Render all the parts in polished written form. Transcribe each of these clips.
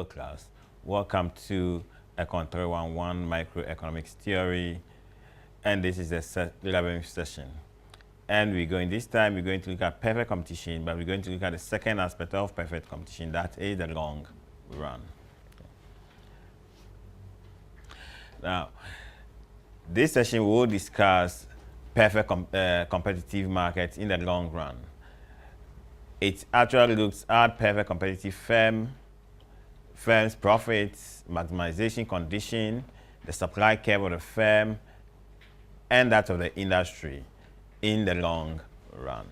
Hello class, welcome to ECON 311 Microeconomics Theory, and this is the 11th session. And this time we're going to look at perfect competition, but we're going to look at the second aspect of perfect competition, that is the long run. Now, this session we will discuss perfect competitive markets in the long run. It actually looks at perfect competitive firm's profits, maximization condition, the supply curve of the firm, and that of the industry in the long run.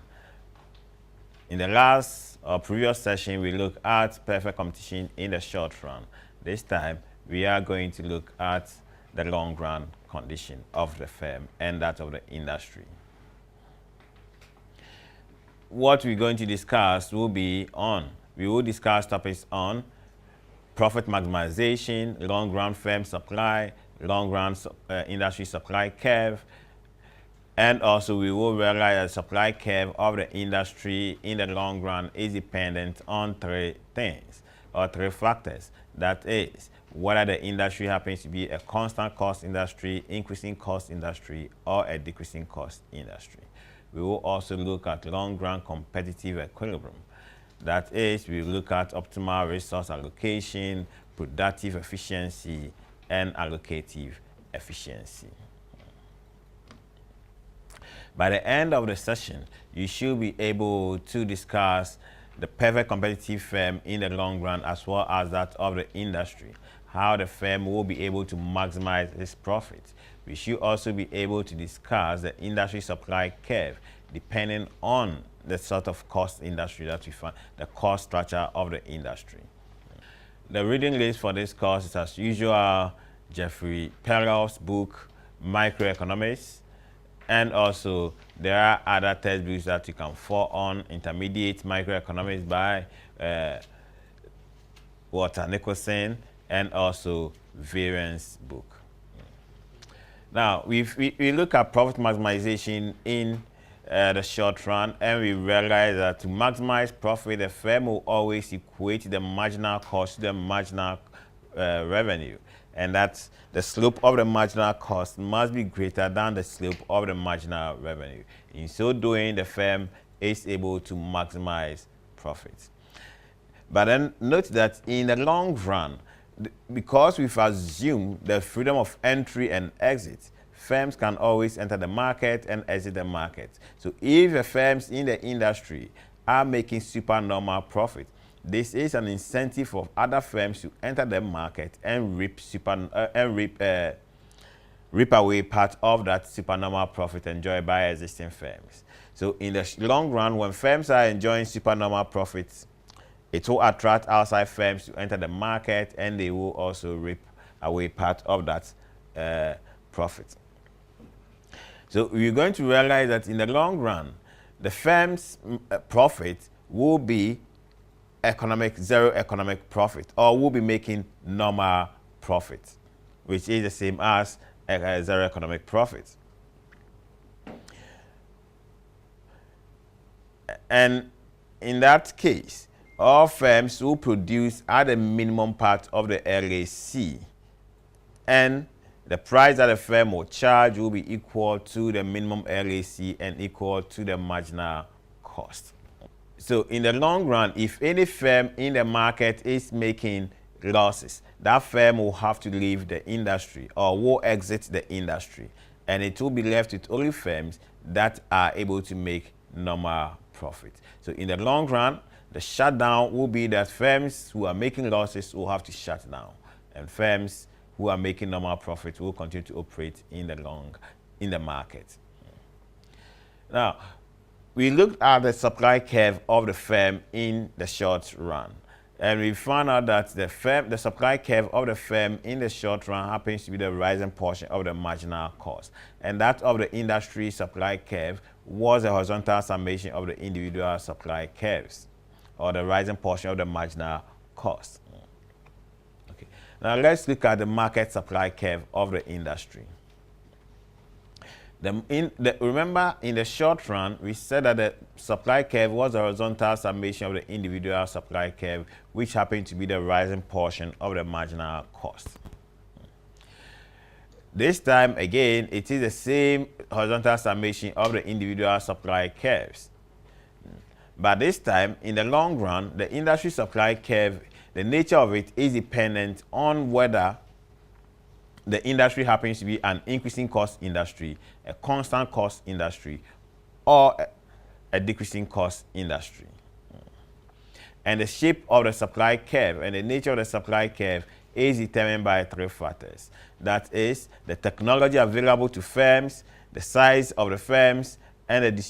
In the last or previous session, we looked at perfect competition in the short run. This time, we are going to look at the long run condition of the firm and that of the industry. What we're going to discuss will be we will discuss topics on profit maximization, long run firm supply, long run industry supply curve, and also we will realize that the supply curve of the industry in the long run is dependent on three things or three factors. That is, whether the industry happens to be a constant cost industry, increasing cost industry, or a decreasing cost industry. We will also look at long run competitive equilibrium. That is, we look at optimal resource allocation, productive efficiency, and allocative efficiency. By the end of the session, you should be able to discuss the perfect competitive firm in the long run as well as that of the industry, how the firm will be able to maximize its profits. We should also be able to discuss the industry supply curve depending on the sort of cost industry that we find, the cost structure of the industry. The reading list for this course is as usual, Jeffrey Perel's book, Microeconomics, and also there are other textbooks that you can fall on, Intermediate Microeconomics by Walter Nicholson, and also Variance book. Now, we look at profit maximization in the short run, and we realize that to maximize profit, the firm will always equate the marginal cost to the marginal revenue, and that's the slope of the marginal cost must be greater than the slope of the marginal revenue. In so doing, the firm is able to maximize profits. But then note that in the long run, because we've assumed the freedom of entry and exit, firms can always enter the market and exit the market. So if the firms in the industry are making supernormal profit, this is an incentive for other firms to enter the market and reap away part of that supernormal profit enjoyed by existing firms. So in the long run, when firms are enjoying supernormal profits, it will attract outside firms to enter the market, and they will also reap away part of that profit. So we're going to realize that in the long run, the firm's profit will be zero economic profit, or will be making normal profit, which is the same as zero economic profit. And in that case, all firms will produce at the minimum part of the LAC, and the price that the firm will charge will be equal to the minimum LAC and equal to the marginal cost. So in the long run, if any firm in the market is making losses, that firm will have to leave the industry or will exit the industry, and it will be left with only firms that are able to make normal profit. So in the long run, the shutdown will be that firms who are making losses will have to shut down, and firms who are making normal profit will continue to operate in the market. Now, we looked at the supply curve of the firm in the short run, and we found out that the supply curve of the firm in the short run happens to be the rising portion of the marginal cost, and that of the industry supply curve was a horizontal summation of the individual supply curves, or the rising portion of the marginal cost. Okay. Now let's look at the market supply curve of the industry. Remember, in the short run, we said that the supply curve was a horizontal summation of the individual supply curve, which happened to be the rising portion of the marginal cost. This time, again, it is the same horizontal summation of the individual supply curves. But this time, in the long run, the industry supply curve, the nature of it is dependent on whether the industry happens to be an increasing cost industry, a constant cost industry, or a decreasing cost industry. And the shape of the supply curve and the nature of the supply curve is determined by 3 factors. That is, the technology available to firms, the size of the firms, and the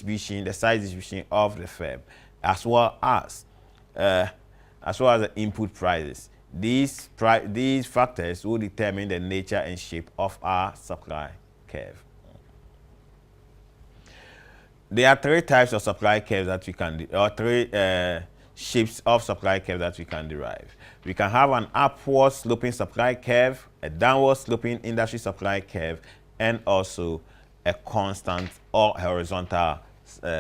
size distribution of the firm, as well as the input prices. These factors will determine the nature and shape of our supply curve. There are 3 types of supply curves that we can, or 3 shapes of supply curve that we can derive. We can have an upward sloping supply curve, a downward sloping industry supply curve, and also a constant or horizontal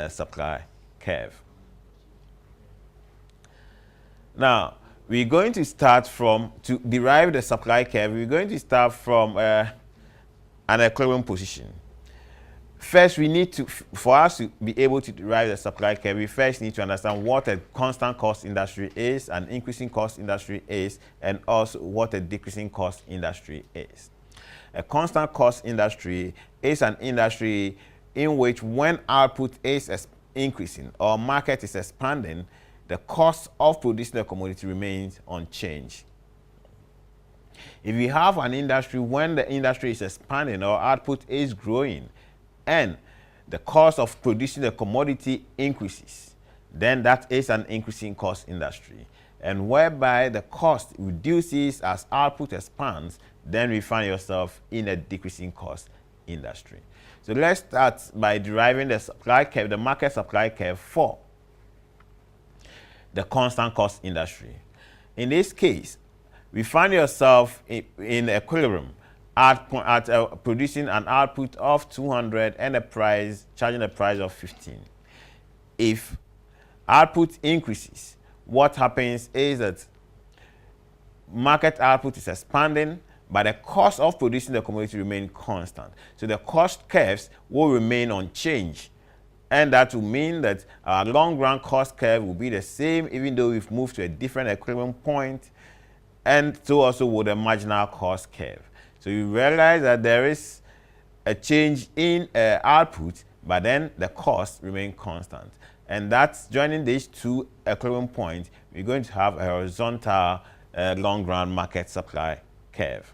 supply curve. Now, we're going to start from, to derive the supply curve, we're going to start from an equilibrium position. First, we need to, for us to be able to derive the supply curve, we first need to understand what a constant cost industry is, an increasing cost industry is, and also what a decreasing cost industry is. A constant cost industry is an industry in which when output is increasing or market is expanding, the cost of producing the commodity remains unchanged. If you have an industry when the industry is expanding or output is growing and the cost of producing the commodity increases, then that is an increasing cost industry. And whereby the cost reduces as output expands, then we find yourself in a decreasing cost industry. So let's start by deriving the supply curve, the market supply curve for the constant cost industry. In this case, we find yourself in equilibrium at producing an output of 200 and charging a price of 15. If output increases, what happens is that market output is expanding, but the cost of producing the commodity remains constant. So the cost curves will remain unchanged. And that will mean that our long-run cost curve will be the same even though we've moved to a different equilibrium point, and so also with the marginal cost curve. So you realize that there is a change in output, but then the cost remains constant. And that's joining these 2 equilibrium points, we're going to have a horizontal long-run market supply curve.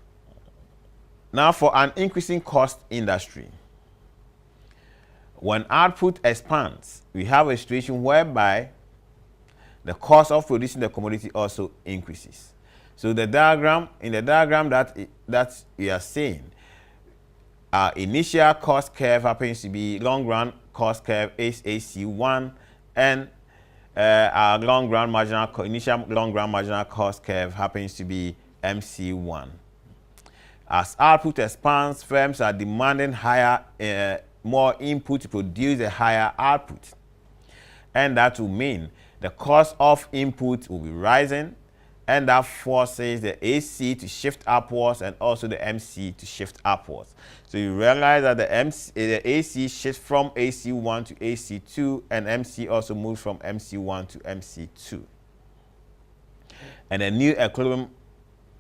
Now for an increasing cost industry, when output expands, we have a situation whereby the cost of producing the commodity also increases. So the diagram, in the diagram that we are seeing, our initial cost curve happens to be long-run cost curve is AC1, and our initial long-run marginal cost curve happens to be MC1. As output expands, firms are demanding more input to produce a higher output. And that will mean the cost of input will be rising, and that forces the AC to shift upwards and also the MC to shift upwards. So you realize that the AC shifts from AC1 to AC2, and MC also moves from MC1 to MC2. And a new equilibrium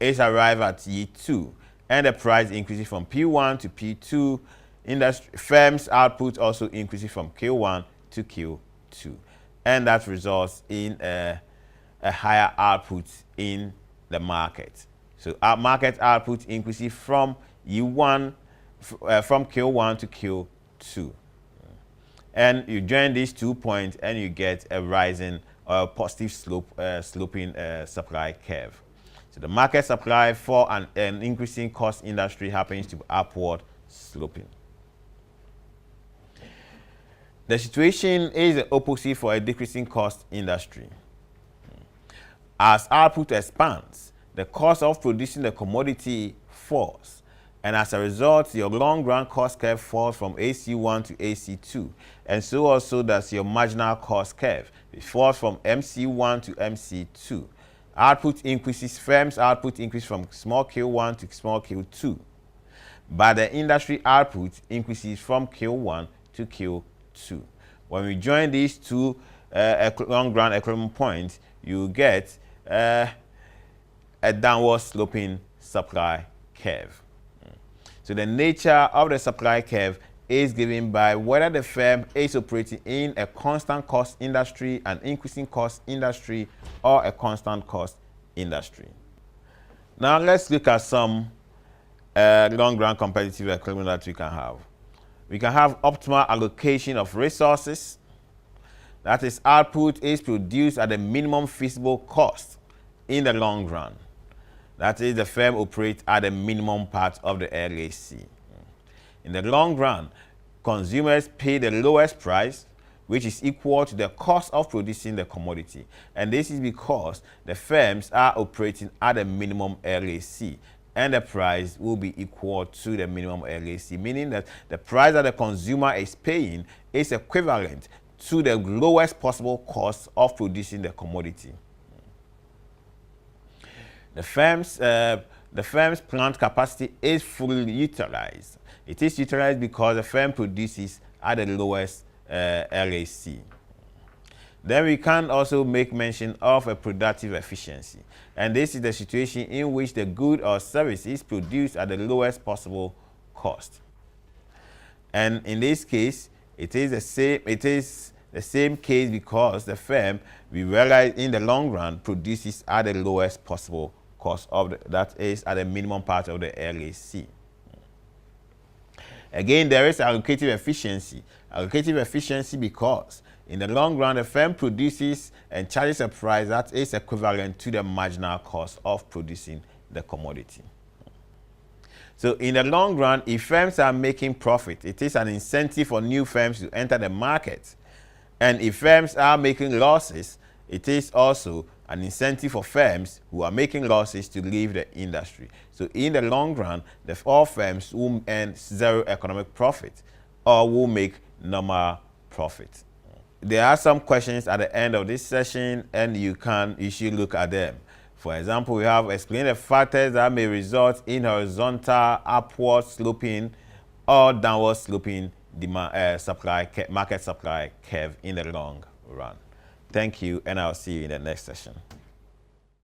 is arrived at E2, and the price increases from P1 to P2. Firms' output also increases from Q1 to Q2, and that results in a higher output in the market. So our market output increases from from Q1 to Q2, and you join these 2 points and you get a rising or positive sloping supply curve. So the market supply for an increasing cost industry happens to be upward sloping. The situation is the opposite for a decreasing cost industry. As output expands, the cost of producing the commodity falls, And as a result, your long-run cost curve falls from AC1 to AC2. And so also does your marginal cost curve. It falls from MC1 to MC2. Output increases, firms' output increases from small Q1 to small Q2. But the industry output increases from Q1 to Q2. When we join these two long-run equilibrium points, you get a downward sloping supply curve. So the nature of the supply curve is given by whether the firm is operating in a constant cost industry, an increasing cost industry, or a constant cost industry. Now let's look at some long-run competitive equilibrium that we can have. We can have optimal allocation of resources. That is, output is produced at the minimum feasible cost in the long run. That is, the firm operates at the minimum part of the LAC. In the long run, consumers pay the lowest price, which is equal to the cost of producing the commodity. And this is because the firms are operating at the minimum LAC, and the price will be equal to the minimum LAC, meaning that the price that the consumer is paying is equivalent to the lowest possible cost of producing the commodity. The firm's plant capacity is fully utilized. It is utilized because the firm produces at the lowest LAC. Then we can also make mention of a productive efficiency. And this is the situation in which the good or service is produced at the lowest possible cost. And in this case, it is the same case because the firm, we realize in the long run, produces at the lowest possible cost that is at the minimum part of the LAC. Again, there is allocative efficiency. Allocative efficiency because in the long run, the firm produces and charges a price that is equivalent to the marginal cost of producing the commodity. So in the long run, if firms are making profit, it is an incentive for new firms to enter the market. And if firms are making losses, it is also an incentive for firms who are making losses to leave the industry. So in the long run, all firms will earn zero economic profit or will make normal profit. There are some questions at the end of this session, and you should look at them. For example, we have explained the factors that may result in horizontal upward sloping or downward sloping market supply curve in the long run. Thank you, and I'll see you in the next session.